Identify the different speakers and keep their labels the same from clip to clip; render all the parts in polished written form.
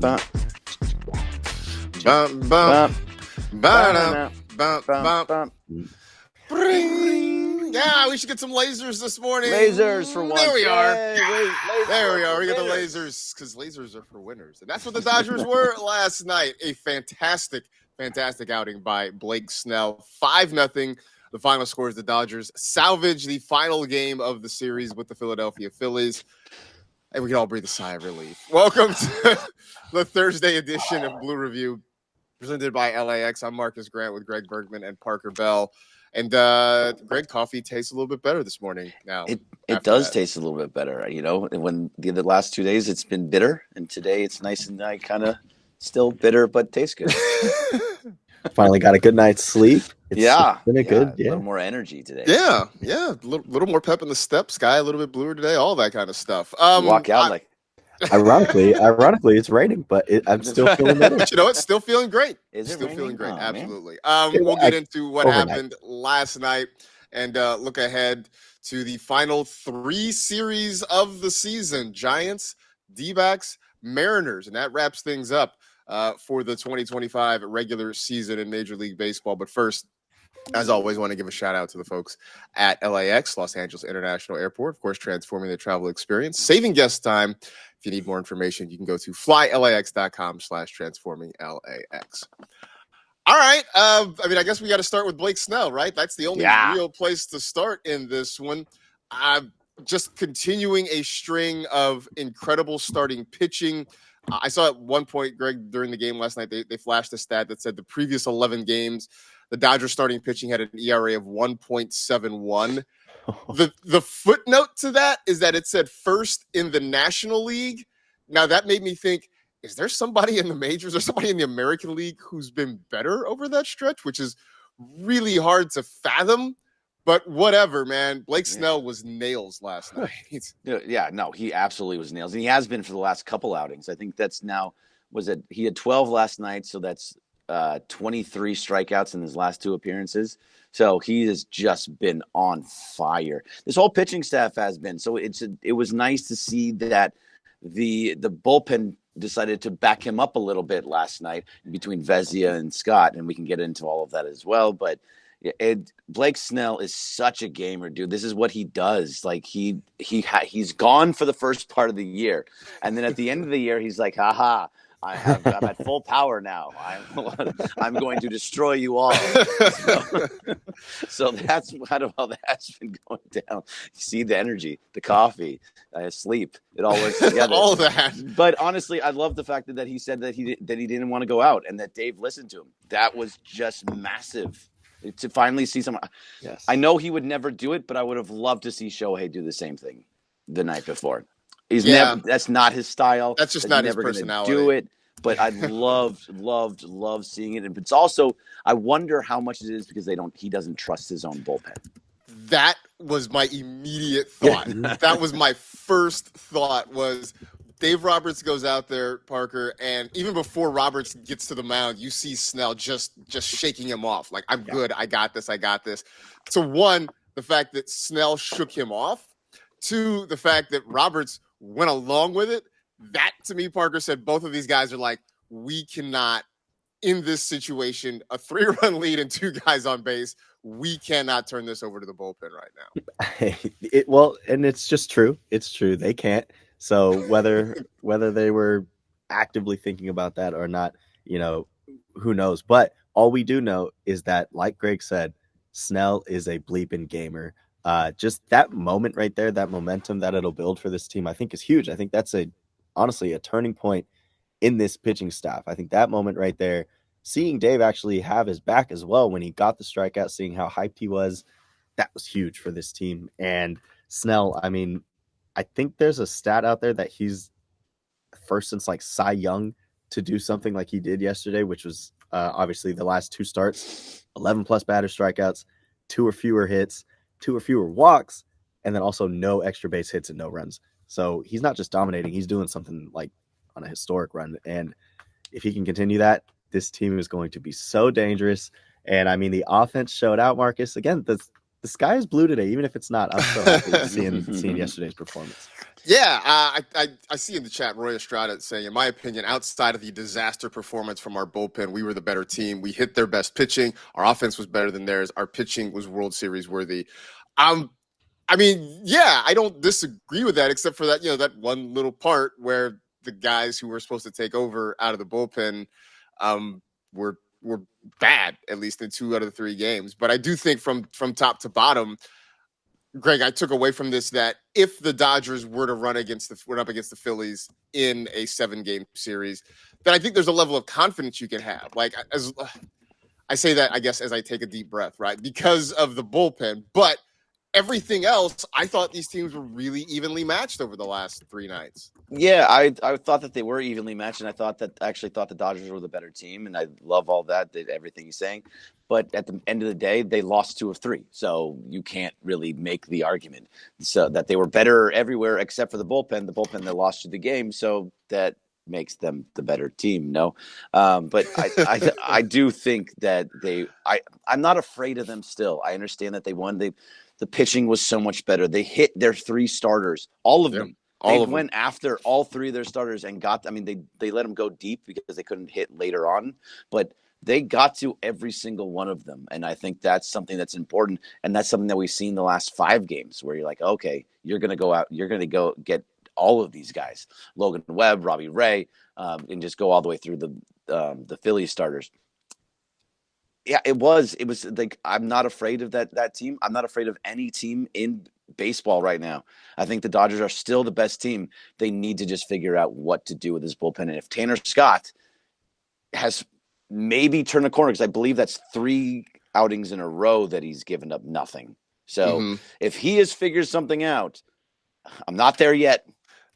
Speaker 1: Bump.
Speaker 2: Bump, bump, bump, bump, bump, bump. Yeah, we should get some lasers this morning.
Speaker 1: Lasers for once.
Speaker 2: There we are.
Speaker 1: Lasers
Speaker 2: There we are. We got the
Speaker 1: winners.
Speaker 2: lasers because lasers are for winners. And that's what the Dodgers were last night. A fantastic outing by Blake Snell. 5-0. The final score is the Dodgers salvage the final game of the series with the Philadelphia Phillies. And we can all breathe a sigh of relief. Welcome to the Thursday edition of Blue Review, presented by LAX. I'm Marcus Grant with Greg Bergman and Parker Bell. And Greg, coffee tastes a little bit better this morning now.
Speaker 1: It does taste a little bit better. You know, when the last 2 days it's been bitter, and today it's nice and kind of still bitter, but tastes good.
Speaker 3: Finally got a good night's sleep. It's been a
Speaker 1: little more energy today.
Speaker 2: Yeah. A little more pep in the step. Sky a little bit bluer today. All that kind of stuff.
Speaker 1: Walk out
Speaker 3: Ironically, it's raining, but I'm still feeling better.
Speaker 2: But you know what? Still feeling great.
Speaker 1: Is it
Speaker 2: still
Speaker 1: raining?
Speaker 2: feeling great?
Speaker 1: Oh,
Speaker 2: absolutely. We'll get into what
Speaker 3: overnight
Speaker 2: happened last night and look ahead to the final 3 series of the season: Giants, D-backs, Mariners, and that wraps things up for the 2025 regular season in Major League Baseball. But first, as always, want to give a shout out to the folks at LAX, Los Angeles International Airport, of course, transforming the travel experience, saving guest time. If you need more information, you can go to flylax.com/transforminglAX. All right. I guess we got to start with Blake Snell, right? That's the only real place to start in this one. Just continuing a string of incredible starting pitching. I saw at one point, Greg, during the game last night, they flashed a stat that said the previous 11 games, the Dodgers starting pitching had an ERA of 1.71. The footnote to that is that it said first in the National League. Now, that made me think, is there somebody in the majors or somebody in the American League who's been better over that stretch, which is really hard to fathom? But whatever, man. Blake Snell was nails last night.
Speaker 1: He absolutely was nails. And he has been for the last couple outings. I think that's now, he had 12 last night, so that's 23 strikeouts in his last 2 appearances. So he has just been on fire. This whole pitching staff has been. So it was nice to see that the bullpen decided to back him up a little bit last night between Vezina and Scott, and we can get into all of that as well. But Blake Snell is such a gamer, dude. This is what he does. Like he's gone for the first part of the year, and then at the end of the year, he's like, "Haha, I'm at full power now. I'm going to destroy you all." So that's kind of how that's been going down. You see the energy, the coffee, sleep. It all works together.
Speaker 2: All that.
Speaker 1: But honestly, I love the fact that he said that he didn't want to go out, and that Dave listened to him. That was just massive. To finally see someone.
Speaker 3: Yes.
Speaker 1: I know he would never do it, but I would have loved to see Shohei do the same thing the night before. That's not his style.
Speaker 2: That's just not his personality.
Speaker 1: Do it, but I loved seeing it. And it's also, I wonder how much it is because he doesn't trust his own bullpen.
Speaker 2: That was my immediate thought. That was my first thought was Dave Roberts goes out there, Parker, and even before Roberts gets to the mound, you see Snell just shaking him off. Like, I'm good. I got this. So, 1, the fact that Snell shook him off. 2, the fact that Roberts went along with it. That, to me, Parker said both of these guys are like, we cannot, in this situation, a 3-run lead and 2 guys on base, we cannot turn this over to the bullpen right now.
Speaker 3: And it's just true. It's true. They can't. So whether they were actively thinking about that or not, who knows? But all we do know is that, like Greg said, Snell is a bleeping gamer. Just that moment right there, that momentum that it'll build for this team, I think is huge. I think that's honestly a turning point in this pitching staff. I think that moment right there, seeing Dave actually have his back as well when he got the strikeout, seeing how hyped he was, that was huge for this team. And Snell, I think there's a stat out there that he's first since like Cy Young to do something like he did yesterday, which was obviously the last 2 starts, 11 plus batter strikeouts, 2 or fewer hits, 2 or fewer walks, and then also no extra base hits and no runs. So he's not just dominating, he's doing something like on a historic run. And if he can continue that, this team is going to be so dangerous. And the offense showed out, Marcus. Again, the sky is blue today, even if it's not. I'm so happy seeing yesterday's performance.
Speaker 2: Yeah, I see in the chat Roy Estrada saying, in my opinion, outside of the disaster performance from our bullpen, we were the better team. We hit their best pitching. Our offense was better than theirs. Our pitching was World Series worthy. I mean, yeah, I don't disagree with that, except for that, that one little part where the guys who were supposed to take over out of the bullpen were bad, at least in 2 out of the 3 games. But I do think from top to bottom, Greg, I took away from this that if the Dodgers were to run up against the Phillies in a 7-game series, then I think there's a level of confidence you can have. Like, as I say that, I guess, as I take a deep breath, right? Because of the bullpen. But everything else, I thought these teams were really evenly matched over the last 3 nights.
Speaker 1: Yeah, I thought that they were evenly matched, and I actually thought the Dodgers were the better team, and I love all that, everything he's saying. But at the end of the day, they lost 2 of 3, so you can't really make the argument so that they were better everywhere except for the bullpen. The bullpen that lost you the game, so that makes them the better team. No, but I do think that I'm not afraid of them still. I understand that they won. The pitching was so much better. They hit their 3 starters, all of them. They went after all 3 of their starters and they let them go deep because they couldn't hit later on, but they got to every single one of them. And I think that's something that's important. And that's something that we've seen the last 5 games where you're like, okay, you're going to go out, you're going to go get all of these guys, Logan Webb, Robbie Ray, and just go all the way through the Phillies starters. Yeah, it was like, I'm not afraid of that team. I'm not afraid of any team in baseball right now. I think the Dodgers are still the best team. They need to just figure out what to do with this bullpen. And if Tanner Scott has maybe turned a corner, because I believe that's 3 outings in a row that he's given up nothing. So if he has figured something out, I'm not there yet.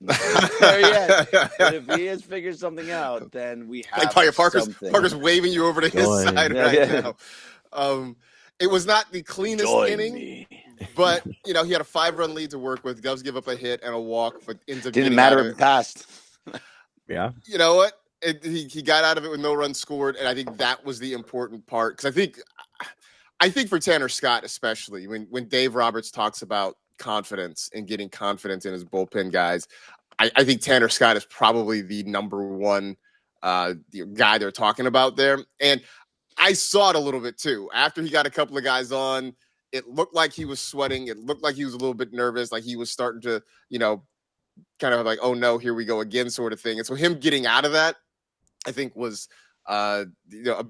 Speaker 1: Not there yet. But if he has figured something out, then we have
Speaker 2: Parker's waving you over to his side right now. It was not the cleanest inning, but he had a 5-run lead to work with. Does give up a hit and a walk, but ends up
Speaker 1: didn't matter in the past.
Speaker 3: Yeah,
Speaker 2: you know what? He got out of it with no runs scored, and I think that was the important part, because I think for Tanner Scott especially, when Dave Roberts talks about confidence and getting confidence in his bullpen guys, I think Tanner Scott is probably the number one guy they're talking about there. And I saw it a little bit too. After he got a couple of guys on, it looked like he was sweating. It looked like he was a little bit nervous, like he was starting to, kind of like, oh no, here we go again sort of thing. And so him getting out of that, I think was a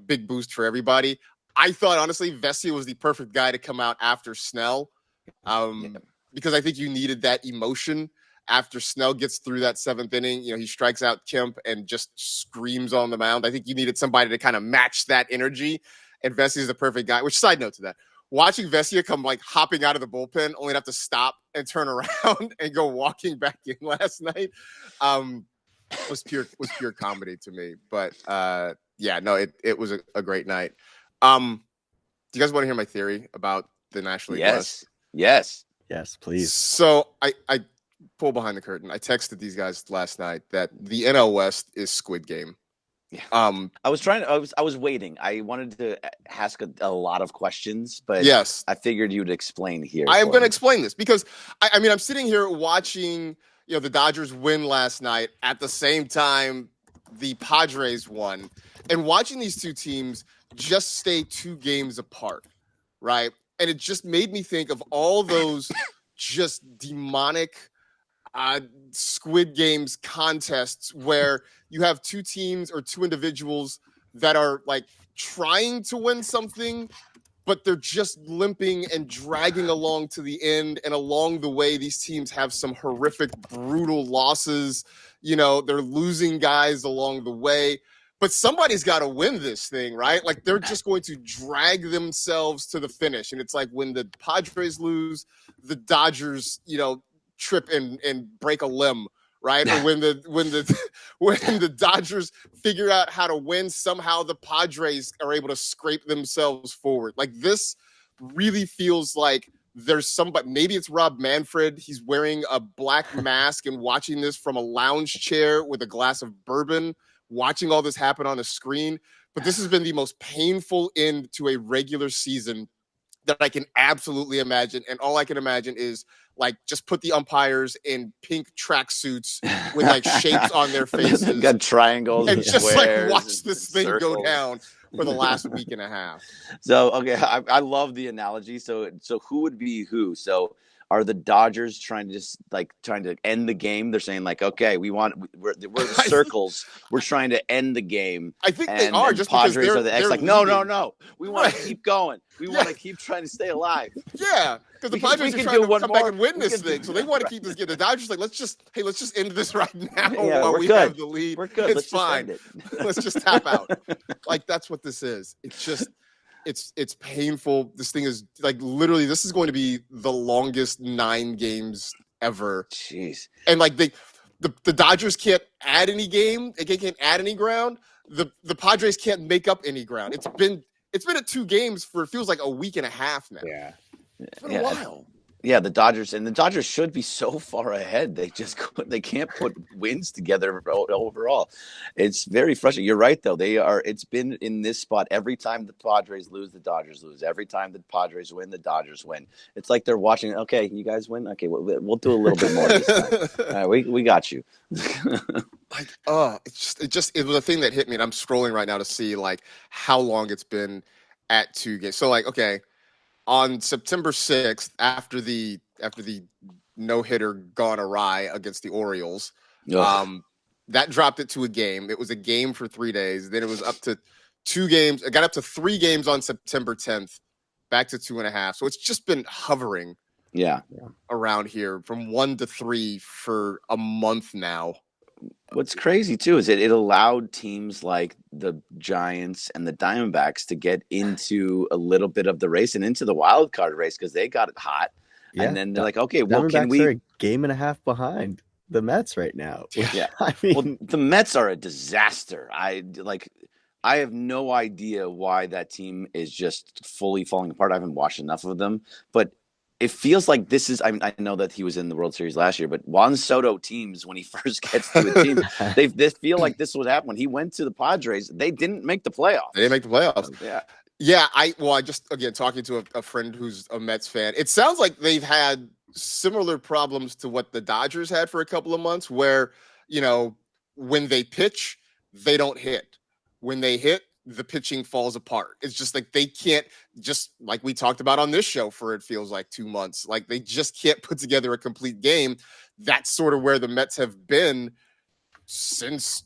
Speaker 2: big boost for everybody. I thought, honestly, Vesia was the perfect guy to come out after Snell. Because I think you needed that emotion after Snell gets through that 7th inning. He strikes out Kemp and just screams on the mound. I think you needed somebody to kind of match that energy, and Vesia is the perfect guy. Which, side note to that, watching Vesia come like hopping out of the bullpen only to have to stop and turn around and go walking back in last night was pure comedy to me. But it was a great night. Do you guys want to hear my theory about the National League West?
Speaker 3: Yes, please.
Speaker 2: So I pull behind the curtain. I texted these guys last night that the NL West is Squid Game.
Speaker 1: Yeah. I was waiting. I wanted to ask a lot of questions, but
Speaker 2: yes,
Speaker 1: I figured you'd explain here.
Speaker 2: I am going to explain this because I'm sitting here watching, the Dodgers win last night at the same time the Padres won, and watching these two teams just stay 2 games apart, right? And it just made me think of all those just demonic Squid Games contests where you have 2 teams or 2 individuals that are like trying to win something, but they're just limping and dragging along to the end. And along the way, these teams have some horrific, brutal losses. They're losing guys along the way. But somebody's got to win this thing, right? Like, they're just going to drag themselves to the finish. And it's like when the Padres lose, the Dodgers, trip and break a limb, right? Or when the Dodgers figure out how to win, somehow the Padres are able to scrape themselves forward. Like, this really feels like there's somebody, maybe it's Rob Manfred. He's wearing a black mask and watching this from a lounge chair with a glass of bourbon, watching all this happen on a screen. But this has been the most painful end to a regular season that I can absolutely imagine. And all I can imagine is like just put the umpires in pink tracksuits with like shapes on their faces.
Speaker 1: Got triangles
Speaker 2: and just like watch
Speaker 1: and
Speaker 2: this thing
Speaker 1: circles.
Speaker 2: go down for the last week and a half.
Speaker 1: So, okay, I love the analogy. So who would be who? So are the Dodgers trying to end the game? They're saying like, okay, we're the circles. We're trying to end the game.
Speaker 2: I think they are, just
Speaker 1: Padres
Speaker 2: because
Speaker 1: are the X. Like, no. We want to keep going. We want to keep trying to stay alive.
Speaker 2: Yeah, because the Padres are trying to come back and win this thing, so they want to keep this game. The Dodgers like, let's just end this right now while we have the lead.
Speaker 1: We're good.
Speaker 2: It's fine. Let's just tap out. Like that's what this is. It's just. It's painful. This thing is like literally. This is going to be the longest 9 games ever.
Speaker 1: Jeez.
Speaker 2: And like the Dodgers can't add any game. They can't add any ground. The Padres can't make up any ground. It's been at 2 games for it feels like a week and a half now.
Speaker 3: Yeah.
Speaker 2: It's been a while.
Speaker 1: Yeah, the Dodgers should be so far ahead. They can't put wins together overall. It's very frustrating. You're right though. It's been in this spot every time the Padres lose, the Dodgers lose. Every time the Padres win, the Dodgers win. It's like they're watching. Okay, you guys win. Okay, we'll do a little bit more this time. All right, we got you.
Speaker 2: Like, it was a thing that hit me, and I'm scrolling right now to see like how long it's been at 2 games. So like, okay. On September 6th, after the no-hitter gone awry against the Orioles, that dropped it to a game. It was a game for 3 days. Then it was up to 2 games. It got up to 3 games on September 10th, back to 2.5. So it's just been hovering around here from 1 to 3 for a month now.
Speaker 1: What's crazy too is it allowed teams like the Giants and the Diamondbacks to get into a little bit of the race and into the wild card race because they got it hot. Yeah. And then they're like, okay, well, can we?
Speaker 3: Are a game and a half behind the Mets right now.
Speaker 1: Yeah, I mean, well, the Mets are a disaster. I have no idea why that team is just fully falling apart. I haven't watched enough of them, but it feels like this is. I mean, I know that he was in the World Series last year, but Juan Soto teams when he first gets to a team, they feel like this would happen when he went to the Padres. They didn't make the playoffs.
Speaker 2: They didn't make the playoffs. Yeah. I just again talking to a friend who's a Mets fan. It sounds like they've had similar problems to what the Dodgers had for a couple of months, where when they pitch, they don't hit. When they hit, the pitching falls apart. It's just like they can't, just like we talked about on this show for it feels like 2 months. Like they just can't put together a complete game. That's sort of where the Mets have been since,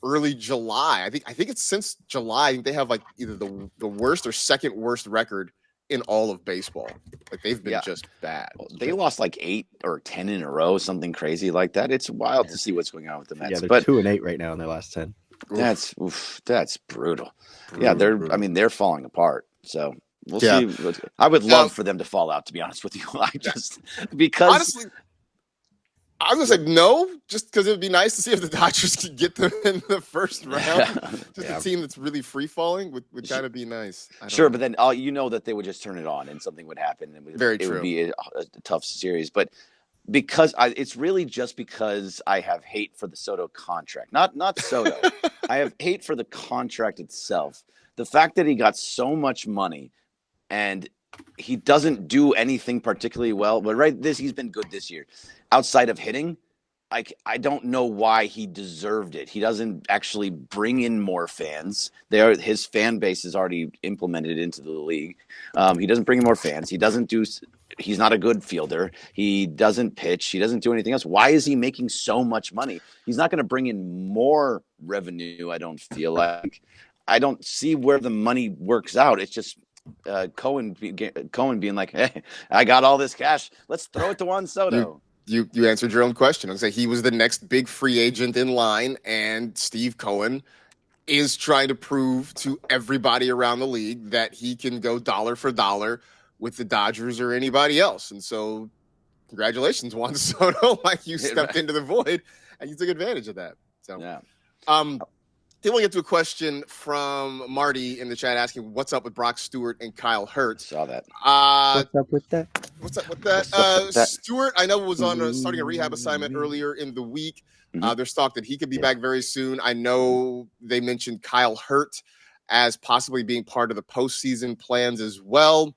Speaker 2: early July. I think it's since July. I think they have like either the worst or second worst record in all of baseball. Like they've been just bad.
Speaker 1: They lost like 8 or 10 in a row, something crazy like that. It's wild to see what's going on with the Mets.
Speaker 3: Yeah, they're 2-8 right now in their last 10.
Speaker 1: That's brutal. Yeah, they're falling apart. So we'll see. I would love for them to fall out, to be honest with you. Because
Speaker 2: honestly, I was gonna say no, just because it would be nice to see if the Dodgers could get them in the first round. A team that's really free falling would kind of be nice.
Speaker 1: Sure, but then that they would just turn it on and something would happen. And it would be a tough series, but. Because it's really just because I have hate for the Soto contract, not Soto. I have hate for the contract itself. The fact that he got so much money and he doesn't do anything particularly well, but he's been good this year. Outside of hitting, I don't know why he deserved it. He doesn't actually bring in more fans. His fan base is already implemented into the league. He doesn't bring in more fans. He's not a good fielder. He doesn't pitch. He doesn't do anything else. Why is he making so much money? He's not going to bring in more revenue, I don't feel like. I don't see where the money works out. It's just Cohen being like, hey, I got all this cash. Let's throw it to Juan Soto.
Speaker 2: You answered your own question. I was say he was the next big free agent in line, and Steve Cohen is trying to prove to everybody around the league that he can go dollar for dollar with the Dodgers or anybody else. And so congratulations, Juan Soto. Like you stepped into the void and you took advantage of that. So then we'll get to a question from Marty in the chat asking what's up with Brock Stewart and Kyle Hertz.
Speaker 1: Saw that.
Speaker 3: What's up with that?
Speaker 2: What's up with that? Stewart, I know, was on starting a rehab assignment earlier in the week. There's talk that he could be back very soon. I know they mentioned Kyle Hertz as possibly being part of the postseason plans as well.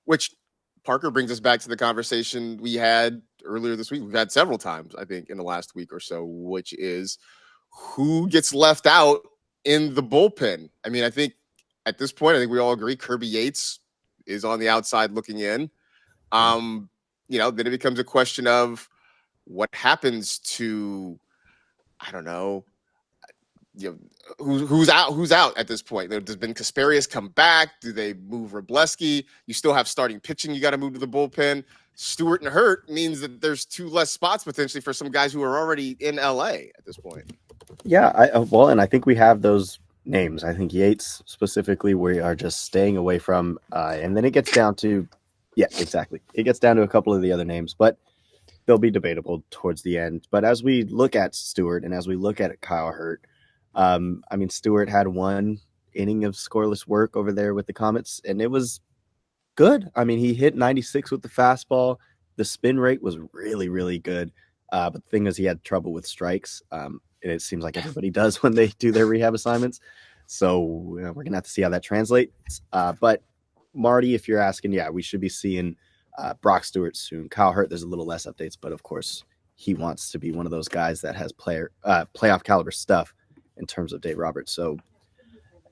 Speaker 2: Which Parker brings us back to the conversation we had earlier this week. We've had several times, I think, in the last week or so, which is who gets left out in the bullpen. I mean, I think at this point, I think we all agree Kirby Yates is on the outside looking in. Then it becomes a question of what happens to, I don't know, who's out at this point. Does Ben Kasparius come back? Do they move Wrobleski? You still have starting pitching you got to move to the bullpen. Stewart and Hurt means that there's 2 less spots potentially for some guys who are already in LA at this point.
Speaker 3: Yeah, and I think we have those names. I think Yates specifically we are just staying away from, and then it gets down to, yeah, exactly. It gets down to a couple of the other names, but they'll be debatable towards the end. But as we look at Stewart and as we look at Kyle Hurt, Stewart had 1 inning of scoreless work over there with the Comets, and it was good. I mean, he hit 96 with the fastball. The spin rate was really, really good. But the thing is, he had trouble with strikes. And it seems like everybody does when they do their rehab assignments. So we're going to have to see how that translates. But Marty, if you're asking, yeah, we should be seeing Brock Stewart soon. Kyle Hurt, there's a little less updates, but of course, he wants to be one of those guys that has playoff caliber stuff in terms of Dave Roberts. So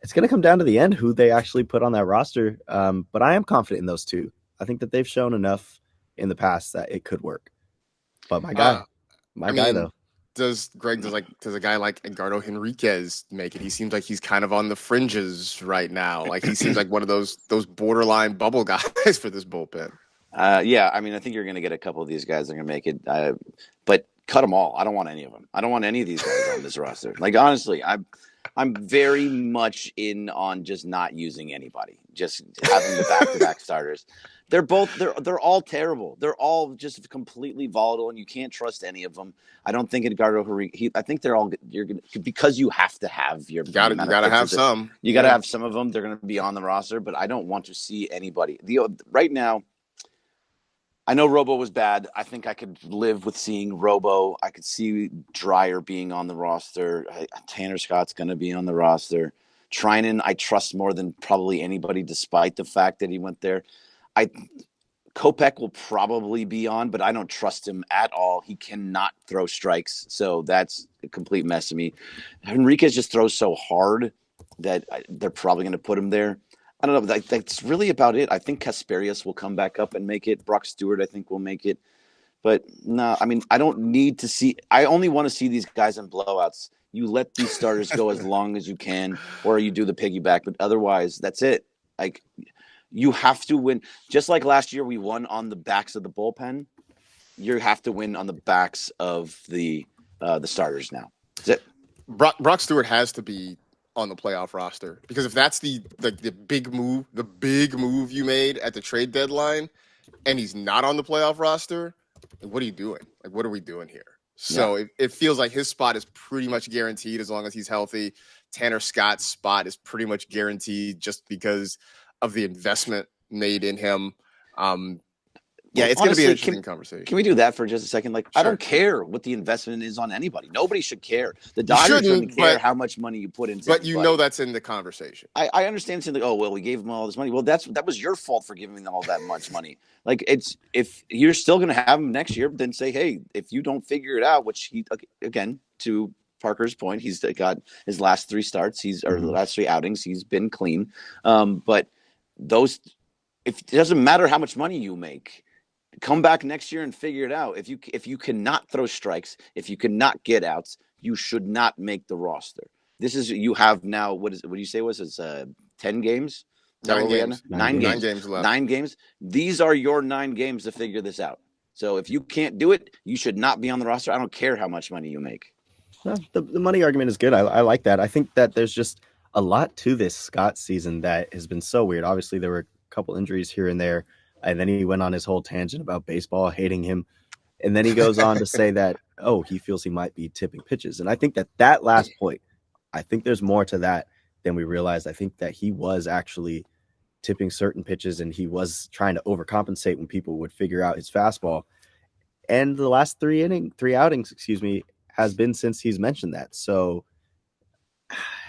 Speaker 3: it's going to come down to the end who they actually put on that roster. But I am confident in those 2. I think that they've shown enough in the past that it could work. But my guy though.
Speaker 2: Does a guy like Edgardo Henriquez make it? He seems like he's kind of on the fringes right now. Like he seems like one of those borderline bubble guys for this bullpen.
Speaker 1: Yeah, I mean, I think you're going to get a couple of these guys that are going to make it. But cut them all. I don't want any of them. I don't want any of these guys on this roster. Like, honestly, I'm very much in on just not using anybody, just having the back-to-back starters. They're all terrible. They're all just completely volatile, and you can't trust any of them. I don't think Edgardo I think they're all because you have to have your.
Speaker 2: You got to have some.
Speaker 1: You got to have some of them. They're going to be on the roster, but I don't want to see anybody. Right now, I know Robo was bad. I think I could live with seeing Robo. I could see Dreyer being on the roster. Tanner Scott's going to be on the roster. Trinan, I trust more than probably anybody, despite the fact that he went there. Kopech will probably be on, but I don't trust him at all. He cannot throw strikes, so that's a complete mess to me. Henriquez just throws so hard that they're probably going to put him there. I don't know. That's really about it. I think Kasparius will come back up and make it. Brock Stewart, I think, will make it. But no, I mean, I don't need to see – I only want to see these guys in blowouts. You let these starters go as long as you can, or you do the piggyback. But otherwise, that's it. Like, you have to win. Just like last year we won on the backs of the bullpen, you have to win on the backs of the starters now. That's it.
Speaker 2: Brock Stewart has to be – on the playoff roster, because if that's the big move you made at the trade deadline and he's not on the playoff roster, what are you doing? Like, what are we doing here? So it feels like his spot is pretty much guaranteed as long as he's healthy. Tanner Scott's spot is pretty much guaranteed just because of the investment made in him. It's going to be an interesting conversation.
Speaker 1: Can we do that for just a second? Like, sure. I don't care what the investment is on anybody. Nobody should care. The Dodgers shouldn't care how much money you put into it.
Speaker 2: But you know that's in the conversation.
Speaker 1: I understand saying, like, we gave them all this money. Well, that was your fault for giving them all that much money. Like, if you're still going to have them next year, then say, hey, if you don't figure it out, which he, again, to Parker's point, he's got his last 3 starts. Or the last 3 outings, he's been clean. But it doesn't matter how much money you make. Come back next year and figure it out. If you cannot throw strikes, if you cannot get outs, you should not make the roster. You have now, what do you say was it 10 games?
Speaker 2: 9 games.
Speaker 1: 9 games left. 9 games. These are your 9 games to figure this out. So if you can't do it, you should not be on the roster. I don't care how much money you make.
Speaker 3: Well, the money argument is good. I like that. I think that there's just a lot to this Scott season that has been so weird. Obviously, there were a couple injuries here and there. And then he went on his whole tangent about baseball, hating him. And then he goes on to say that, he feels he might be tipping pitches. And I think that last point, I think there's more to that than we realized. I think that he was actually tipping certain pitches and he was trying to overcompensate when people would figure out his fastball. And the last 3 outings, has been since he's mentioned that. So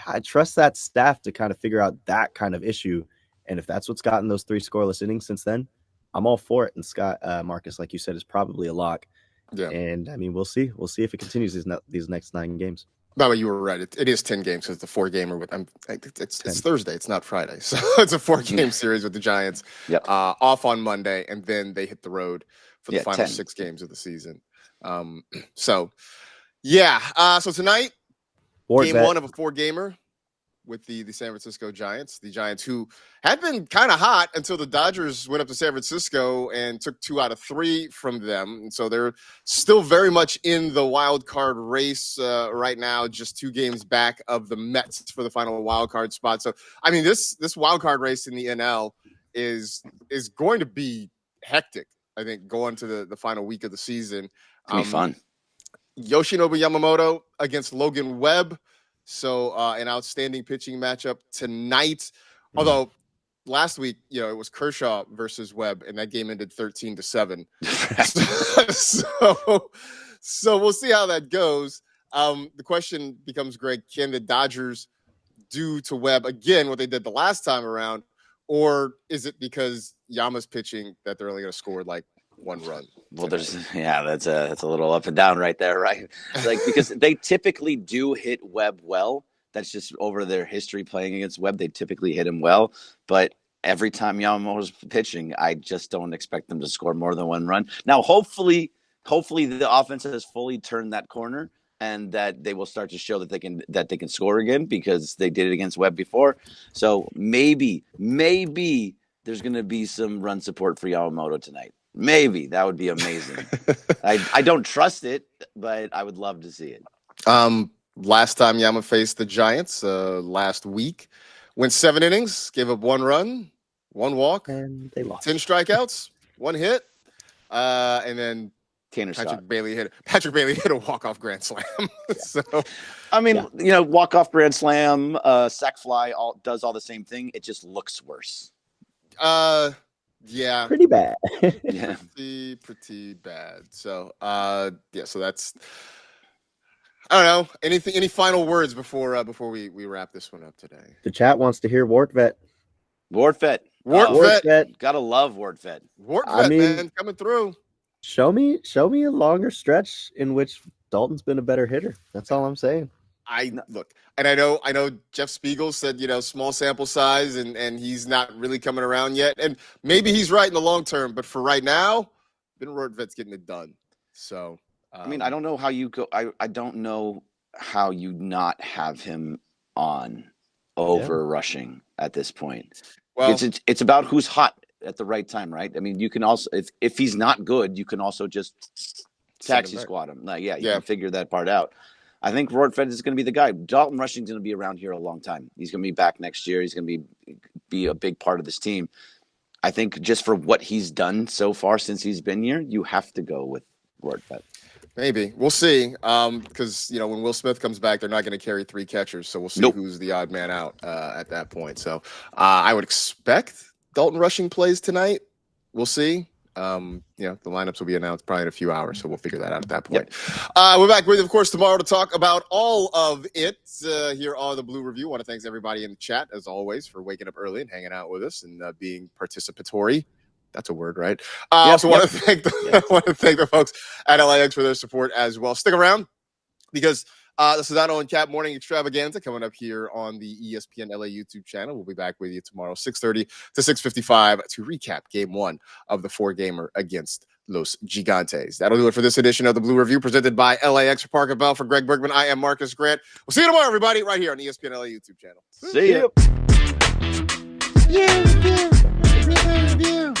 Speaker 3: I trust that staff to kind of figure out that kind of issue And if that's what's gotten those 3 scoreless innings since then, I'm all for it. And Scott, Marcus, like you said, is probably a lock.
Speaker 2: Yeah.
Speaker 3: And I mean, we'll see. We'll see if it continues these next 9 games.
Speaker 2: By the way, you were right. It is 10 games. So it's the 4-gamer with. It's Thursday. It's not Friday, so it's a 4-game series with the Giants.
Speaker 1: Yep.
Speaker 2: Off on Monday, and then they hit the road for the final
Speaker 1: 10.
Speaker 2: 6 games of the season. So tonight, game 1 of a 4-gamer with the San Francisco Giants. The Giants, who had been kind of hot until the Dodgers went up to San Francisco and took 2 out of 3 from them. And so they're still very much in the wild card race right now, just 2 games back of the Mets for the final wild card spot. So, I mean, this wild card race in the NL is going to be hectic, I think, going to the final week of the season.
Speaker 1: It's going to be fun.
Speaker 2: Yoshinobu Yamamoto against Logan Webb. So an outstanding pitching matchup tonight. Although last week, it was Kershaw versus Webb, and that game ended 13-7. So we'll see how that goes. The question becomes, Greg, can the Dodgers do to Webb again what they did the last time around, or is it because Yama's pitching that they're only going to score like 1 run?
Speaker 1: Well, that's a little up and down right there, right? Like, because they typically do hit Webb well. That's just over their history playing against Webb. They typically hit him well, but every time Yamamoto's pitching, I just don't expect them to score more than 1 run. Now, hopefully the offense has fully turned that corner, and that they will start to show that they can score again, because they did it against Webb before. So maybe there's going to be some run support for Yamamoto tonight. Maybe that would be amazing. I don't trust it, but I would love to see it.
Speaker 2: Last time Yama faced the Giants last week, went 7 innings, gave up 1 run, 1 walk,
Speaker 3: and they lost.
Speaker 2: 10 strikeouts, 1 hit, and then Patrick Bailey hit a walk-off grand slam. So,
Speaker 1: I mean, walk-off grand slam, sac fly, does all the same thing. It just looks worse.
Speaker 2: Yeah,
Speaker 3: pretty bad.
Speaker 1: Yeah,
Speaker 2: pretty bad. So, so that's. I don't know. Any final words before we wrap this one up today?
Speaker 3: The chat wants to hear Wortvet.
Speaker 2: Wortvet.
Speaker 1: Gotta love Wortvet.
Speaker 2: Man, coming through.
Speaker 3: Show me a longer stretch in which Dalton's been a better hitter. That's all I'm saying.
Speaker 2: Look, and I know Jeff Spiegel said, small sample size and he's not really coming around yet. And maybe he's right in the long term, but for right now, Ben Wortvet's getting it done. So
Speaker 1: I mean, I don't know how you go. I don't know how you not have him on over rushing at this point. Well, it's about who's hot at the right time, right? I mean, you can also, if he's not good, you can also just taxi squad him. You can figure that part out. I think Wortvet is going to be the guy. Dalton Rushing's going to be around here a long time. He's going to be back next year. He's going to be a big part of this team. I think just for what he's done so far since he's been here, you have to go with Wortvet.
Speaker 2: Maybe. We'll see. Because, when Will Smith comes back, they're not going to carry 3 catchers. So we'll see who's the odd man out at that point. So I would expect Dalton Rushing plays tonight. We'll see. The lineups will be announced probably in a few hours, so we'll figure that out at that point. We're back with you, of course, tomorrow to talk about all of it here on the Blue Review. I want to thank everybody in the chat, as always, for waking up early and hanging out with us and being participatory. That's a word, right? I also want to thank the folks at LAX for their support as well. Stick around, because the Sodo and Cap Morning Extravaganza coming up here on the ESPN LA YouTube channel. We'll be back with you tomorrow, 6:30 to 6:55, to recap Game 1 of the 4-gamer against Los Gigantes. That'll do it for this edition of the Blue Review, presented by LAX. For Parker Bell, for Greg Bergman, I am Marcus Grant. We'll see you tomorrow, everybody, right here on the ESPN LA YouTube channel.
Speaker 1: See ya.
Speaker 2: Review.